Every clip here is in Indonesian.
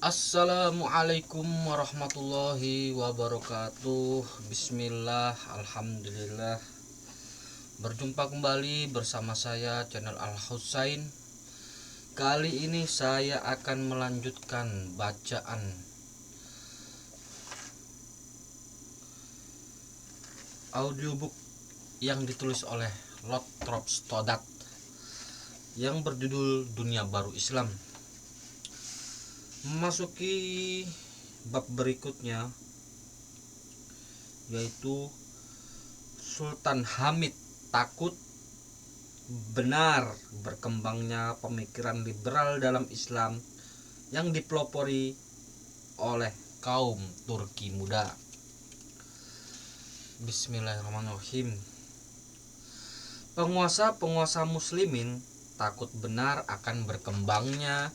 Assalamualaikum warahmatullahi wabarakatuh. Bismillah, alhamdulillah. Berjumpa kembali bersama saya channel Al Husain. Kali ini saya akan melanjutkan bacaan audiobook yang ditulis oleh Lothrop Stoddard yang berjudul Dunia Baru Islam. Memasuki bab berikutnya, yaitu Sultan Hamid takut benar berkembangnya pemikiran liberal dalam Islam yang dipelopori oleh kaum Turki muda. Bismillahirrahmanirrahim. Penguasa-penguasa muslimin takut benar akan berkembangnya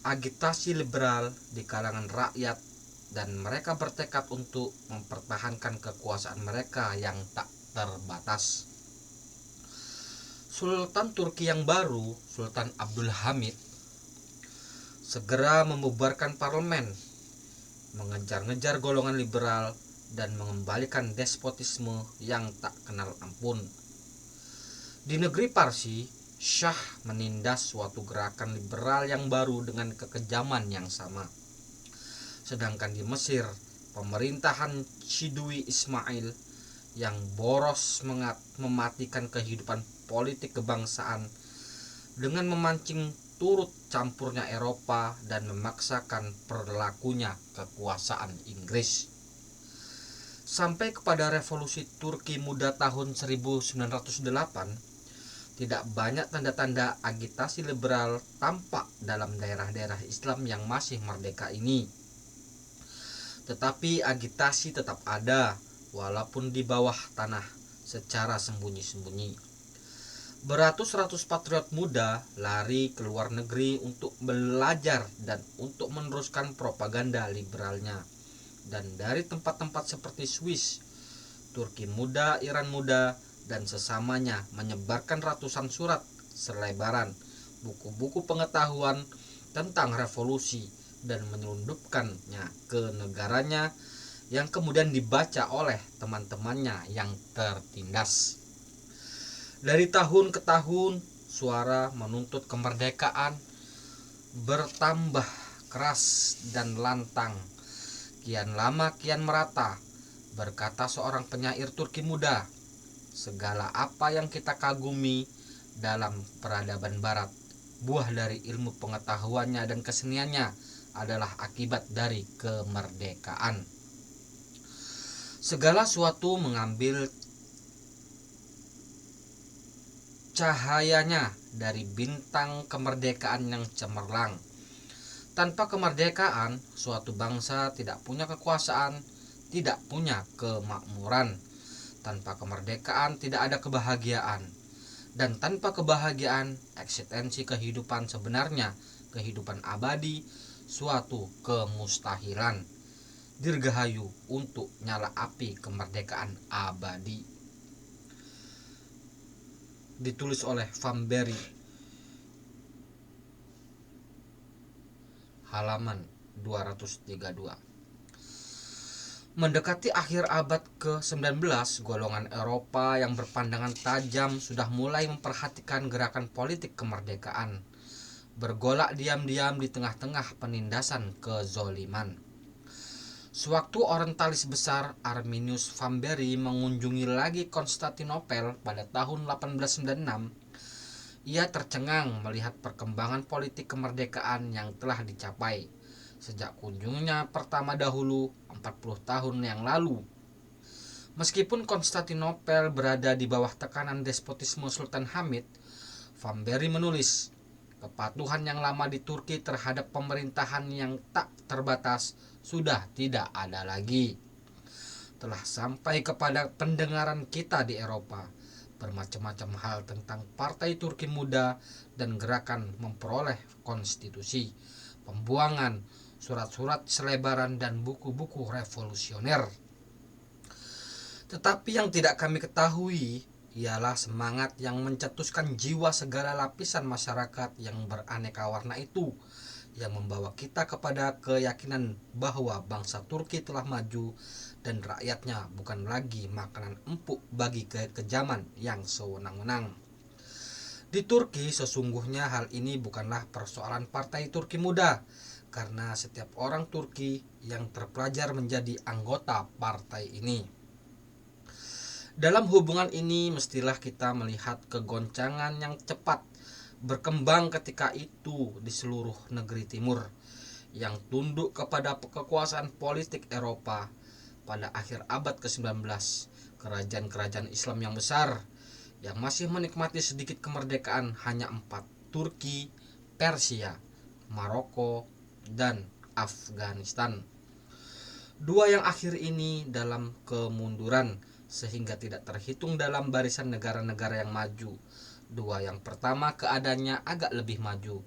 agitasi liberal di kalangan rakyat, dan mereka bertekad untuk mempertahankan kekuasaan mereka yang tak terbatas. Sultan Turki yang baru, Sultan Abdul Hamid, segera membubarkan parlemen, mengejar-ngejar golongan liberal, dan mengembalikan despotisme yang tak kenal ampun. Di negeri Parsi, Syah menindas suatu gerakan liberal yang baru dengan kekejaman yang sama. Sedangkan di Mesir, pemerintahan Chidwi Ismail yang boros mematikan kehidupan politik kebangsaan dengan memancing turut campurnya Eropa dan memaksakan berlakunya kekuasaan Inggris. Sampai kepada revolusi Turki muda tahun 1908, tidak banyak tanda-tanda agitasi liberal tampak dalam daerah-daerah Islam yang masih merdeka ini. Tetapi agitasi tetap ada, walaupun di bawah tanah secara sembunyi-sembunyi. Beratus-ratus patriot muda lari ke luar negeri untuk belajar dan untuk meneruskan propaganda liberalnya. Dan dari tempat-tempat seperti Swiss, Turki muda, Iran muda, dan sesamanya menyebarkan ratusan surat selebaran, buku-buku pengetahuan tentang revolusi, dan menyelundupkannya ke negaranya yang kemudian dibaca oleh teman-temannya yang tertindas. Dari tahun ke tahun, suara menuntut kemerdekaan bertambah keras dan lantang. Kian lama kian merata, berkata seorang penyair Turki muda. Segala apa yang kita kagumi dalam peradaban barat, buah dari ilmu pengetahuannya dan keseniannya, adalah akibat dari kemerdekaan. Segala suatu mengambil cahayanya dari bintang kemerdekaan yang cemerlang. Tanpa kemerdekaan, suatu bangsa tidak punya kekuasaan, tidak punya kemakmuran. Tanpa kemerdekaan tidak ada kebahagiaan, dan tanpa kebahagiaan eksistensi kehidupan sebenarnya, kehidupan abadi, suatu kemustahilan. Dirgahayu untuk nyala api kemerdekaan abadi. Ditulis oleh Van Berry, halaman 232. Mendekati akhir abad ke-19, golongan Eropa yang berpandangan tajam sudah mulai memperhatikan gerakan politik kemerdekaan, bergolak diam-diam di tengah-tengah penindasan kezoliman. Sewaktu orientalis besar Arminius van Berry mengunjungi lagi Konstantinopel pada tahun 1896, ia tercengang melihat perkembangan politik kemerdekaan yang telah dicapai sejak kunjungnya pertama dahulu 40 tahun yang lalu. Meskipun Konstantinopel berada di bawah tekanan despotisme Sultan Hamid, Van Berry menulis, kepatuhan yang lama di Turki terhadap pemerintahan yang tak terbatas sudah tidak ada lagi. Telah sampai kepada pendengaran kita di Eropa bermacam-macam hal tentang Partai Turki Muda dan gerakan memperoleh konstitusi, pembuangan surat-surat selebaran dan buku-buku revolusioner. Tetapi yang tidak kami ketahui ialah semangat yang mencetuskan jiwa segala lapisan masyarakat yang beraneka warna itu, yang membawa kita kepada keyakinan bahwa bangsa Turki telah maju dan rakyatnya bukan lagi makanan empuk bagi kekejaman yang sewenang-wenang. Di Turki sesungguhnya hal ini bukanlah persoalan Partai Turki Muda, karena setiap orang Turki yang terpelajar menjadi anggota partai ini. Dalam hubungan ini mestilah kita melihat kegoncangan yang cepat berkembang ketika itu di seluruh negeri timur yang tunduk kepada kekuasaan politik Eropa pada akhir abad ke-19. Kerajaan-kerajaan Islam yang besar yang masih menikmati sedikit kemerdekaan hanya 4: Turki, Persia, Maroko, dan Afghanistan. Dua yang akhir ini dalam kemunduran sehingga tidak terhitung dalam barisan negara-negara yang maju. Dua yang pertama keadaannya agak lebih maju.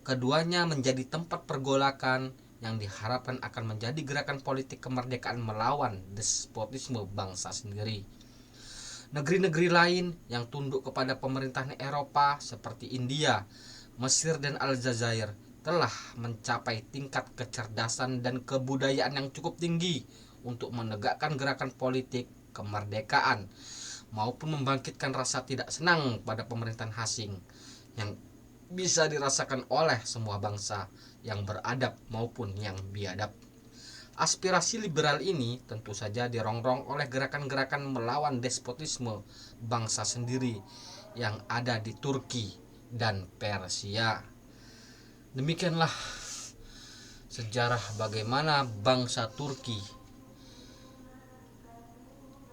Keduanya menjadi tempat pergolakan yang diharapkan akan menjadi gerakan politik kemerdekaan melawan despotisme bangsa sendiri. Negeri-negeri lain yang tunduk kepada pemerintahan Eropa seperti India, Mesir, dan Aljazair telah mencapai tingkat kecerdasan dan kebudayaan yang cukup tinggi untuk menegakkan gerakan politik kemerdekaan maupun membangkitkan rasa tidak senang pada pemerintahan asing yang bisa dirasakan oleh semua bangsa yang beradab maupun yang biadab. Aspirasi liberal ini tentu saja dirongrong oleh gerakan-gerakan melawan despotisme bangsa sendiri yang ada di Turki dan Persia. Demikianlah sejarah bagaimana bangsa Turki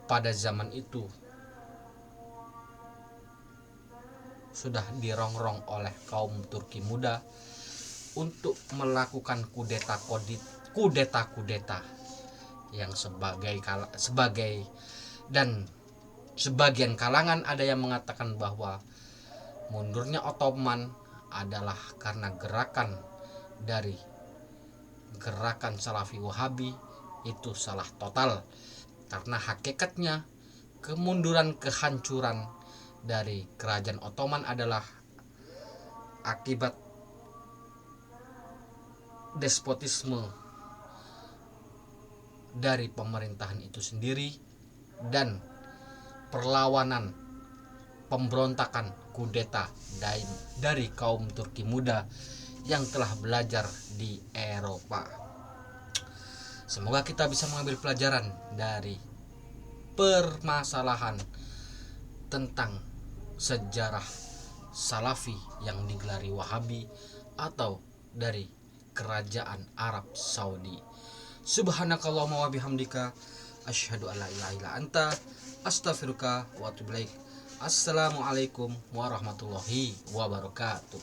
pada zaman itu sudah dirongrong oleh kaum Turki muda untuk melakukan kudeta yang sebagai dan sebagian kalangan ada yang mengatakan bahwa mundurnya Ottoman adalah karena gerakan Salafi Wahabi itu salah total, karena hakikatnya kehancuran dari kerajaan Ottoman adalah akibat despotisme dari pemerintahan itu sendiri dan perlawanan pemberontakan kudeta dari kaum Turki muda yang telah belajar di Eropa. Semoga kita bisa mengambil pelajaran dari permasalahan tentang sejarah Salafi yang digelari Wahabi atau dari kerajaan Arab Saudi. Subhanakallahumma wa bihamdika asyhadu an la ilaha illa anta astaghfiruka wa atubu ilaik. Assalamualaikum warahmatullahi wabarakatuh.